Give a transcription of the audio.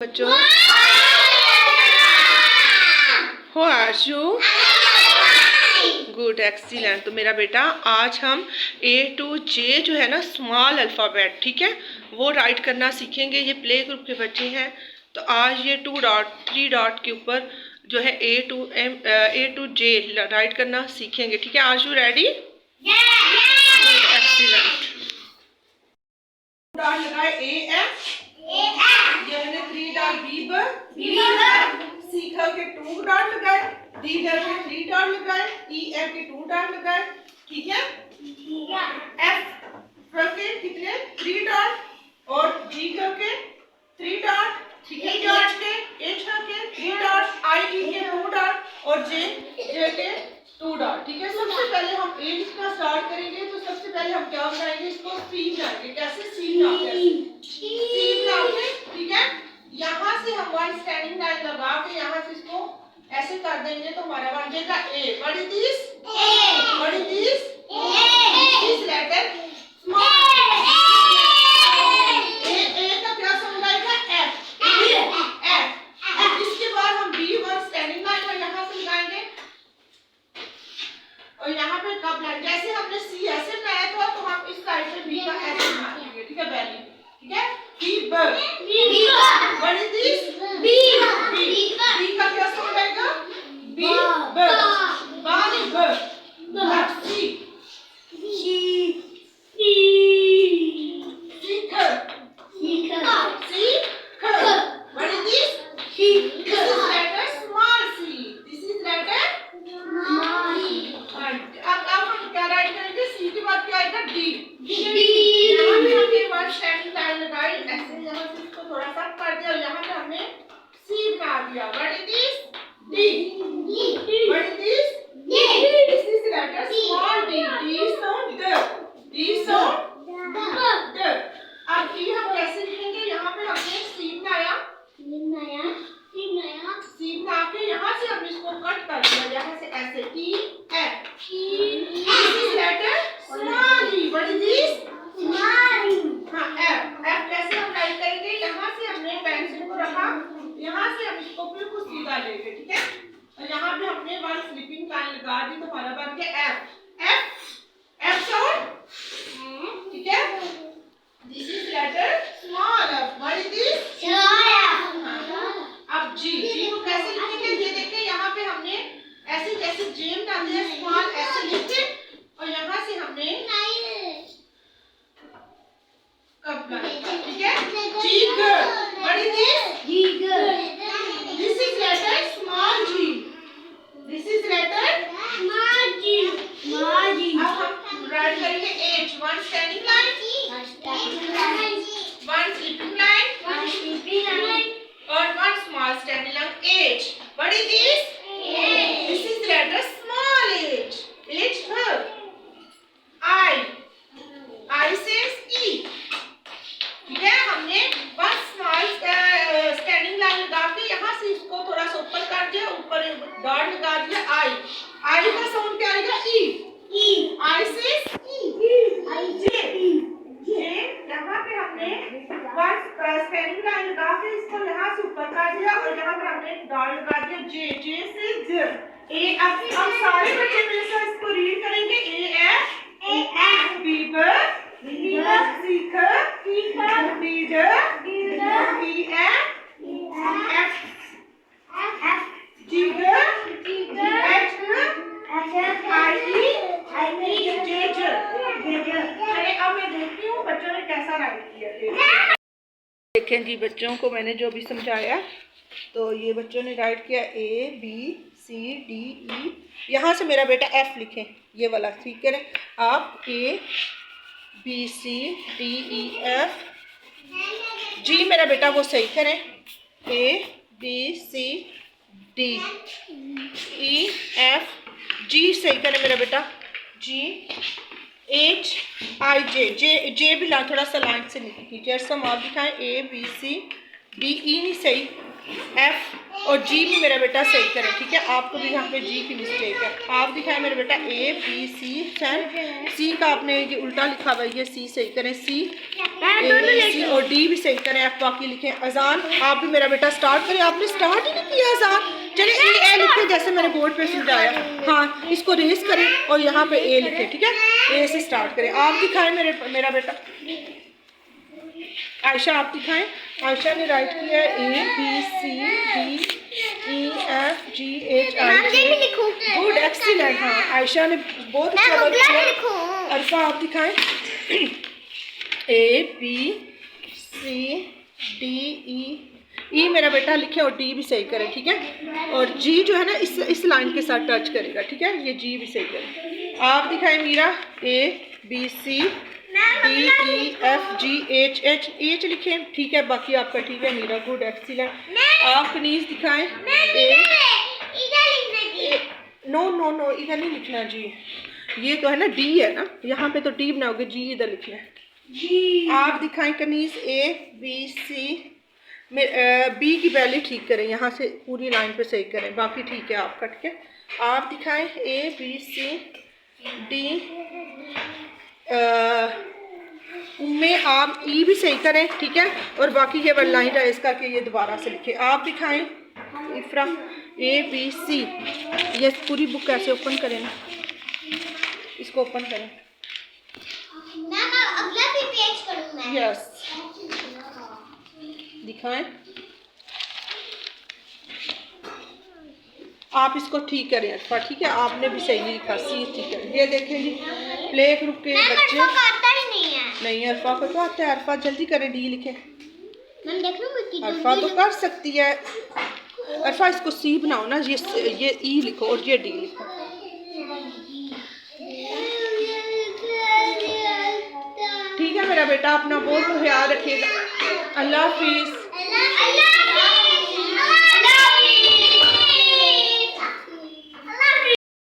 बच्चों, हो आशु good excellent. तो मेरा बेटा आज हम A to J जो है ना स्मॉल अल्फ़ाबेट, ठीक है, वो राइट करना सीखेंगे। ये प्ले ग्रुप के बच्चे हैं। तो आज ये 2 डॉट 3 डॉट के ऊपर जो है A to J राइट करना सीखेंगे, ठीक है। आशु रेडी? Good excellent. डॉट लगाए AF, ये मैंने 3 डॉट B पर C के 2 डॉट लगाए, D के 3 डॉट लगाए, E F के 2 डॉट लगाए, ठीक है। F के कितने 3 डॉट और G के 3 डॉट, ठीक है। H के 3 डॉट, I E के 2 डॉट और J के 2 डॉट, ठीक है। सबसे पहले हम A लिखना स्टार्ट करेंगे। तो सबसे पहले हम क्या बनाएंगे, इसको C बनाएंगे। कैसे C बनाएंगे? ठीक है। यहाँ से हम वन स्टैंडिंग लाइन लगा के यहाँ से इसको ऐसे कर देंगे तो हमारा बन जाएगा A। What is this? What is this? This letter small A का क्या साउंड आएगा? F। इसके बाद हम B वन स्टैंडिंग लाइन और यहाँ से लगाएंगे और यहाँ पे कब लाइन, जैसे हमने C ऐसे बनाया था तो हम इस साइड पे B का ऐसे बना देंगे, ठीक है। बैली, ठीक है। What is this? B का क्या साउंड आएगा? B What is this? This is letter small c. This is letter small c. अब हम क्या राइट करेंगे? C के बाद क्या आएगा? D। यहाँ पे हमने वन स्टैंडिंग लाइन लगाई, ऐसे यहाँ से इसको थोड़ा सा कर दिया और यहाँ पे हमने C बना दिया। What is this? D। What is this? This is letter small d. D sound d. D sound d. अब D हम कैसे लिखेंगे? यहाँ पे हमने C बनाया, C बना के यहाँ से हमने इसको कट कर दिया, यहाँ से ऐसे E F। This is letter small e. What is this? हाँ F कैसे हम राइट करेंगे? यहाँ से हमने पेंसिल को रखा, यहाँ से हम इसको बिल्कुल सीधा लेंगे, ठीक है। और यहाँ पे हमने वन स्लिपिंग लाइन लगा दी तो हमारा बन गया F साउंड, ठीक है। This is letter small f. What is this? अब G को कैसे लिखेंगे? ये देखिए यहाँ पे हमने ऐसे जैसे J बनाते हैं स्मॉल ऐसे लिखे और यहाँ से हमने ठीक है। G What is this? This is letter small g. This is letter small g. अब हम राइट करेंगे H। One standing line, one sleeping line और one small standing line H। What is this? This is letter small h. I says E, ठीक है। हमने one small standing line लगा के यहाँ से इसको थोड़ा सा ऊपर कर दिया, ऊपर डॉट लगा दिया I का साउंड क्या आएगा? E। I says J। यहाँ पे हमने वन स्टैंडिंग लाइन लगा के इसको यहाँ से ऊपर कर दिया और यहाँ पे हमने डॉट लगा दिया J से ज। अब सारे बच्चे मेरे साथ इसको रीड करेंगे। AF B सीखर लीडर जीगर अब मैं देखती हूँ बच्चों ने कैसा राइट किया। देखें जी, बच्चों को मैंने जो भी समझाया तो ये बच्चों ने राइट किया A B C D E। यहाँ से मेरा बेटा F लिखें, ये वाला, ठीक है। आप A B C D E F G मेरा बेटा वो सही करें। A B C D E F G सही करें मेरा बेटा। G H I J भी थोड़ा सा लाइन से लिखिए। टीचर से मार्क दिखाएं। A B C D E नहीं सही, एफ और जी भी मेरा बेटा सही करें, ठीक है। आपको भी यहाँ पे जी की मिस्टेक है। आप दिखाएं मेरे बेटा ए बी सी, सी का आपने ये उल्टा लिखा हुआ है, ये सी सही करें, सी ए सी और डी भी सही करें, एफ बाकी लिखें। अजान आप भी मेरा बेटा स्टार्ट करें, आपने स्टार्ट ही नहीं किया अजान। चलिए ए लिखे जैसे मैंने बोर्ड पे समझाया, हाँ इसको रेस करें और यहाँ पे ए लिखे, ठीक है। ए से स्टार्ट करें। आप दिखाएं मेरा बेटा आयशा, आप दिखाएं। आयशा ने राइट किया है A B C D E F G H I J. Good, excellent. हाँ आयशा ने बहुत अच्छा वर्क किया। अरफा आप दिखाएं। ए बी सी डी ई मेरा बेटा लिखे और डी भी सही करें, ठीक है। और जी जो है ना इस लाइन के साथ टच करेगा, ठीक है। ये जी भी सही करें। आप दिखाएं Meera A B C D E F G H H लिखें, ठीक है। बाकी आपका ठीक है मीरा, गुड, एक्सीलेंट। आप कनीज दिखाएं। नो नो नो इधर नहीं लिखना जी, ये तो है ना डी है ना, यहाँ पे तो डी बनाओगे, जी इधर लिखना है जी। आप दिखाएं कनीज ए बी सी, बी की वैल्यू ठीक करें, यहाँ से पूरी लाइन पे सही करें, बाकी ठीक है आपका, ठीक है। आप दिखाएं ए बी सी डी में आप ई भी सही करें, ठीक है। और बाकी ये वन लाइन राइज करके ये दोबारा से लिखे। आप दिखाएं इफ्रा ए बी सी, ये पूरी बुक कैसे ओपन करें ना, इसको ओपन करें। अगला भी पेज करूं मैं। यस दिखाएं। आप इसको ठीक करें अरफा, ठीक है। आपने भी सही नहीं लिखा, सी ठीक है। ये देखें जी प्ले ग्रुप के बच्चे आता ही नहीं है। नहीं अरफा को तो आता है। अरफा जल्दी करें, डी लिखे। मैं देख लूंगी अरफा तो कर सकती है। अरफा इसको सी बनाओ ना, ये ई लिखो और ये डी लिखो। ठीक है मेरा बेटा, अपना बहुत ख्याल रखिएगा। अल्लाह हाफिज।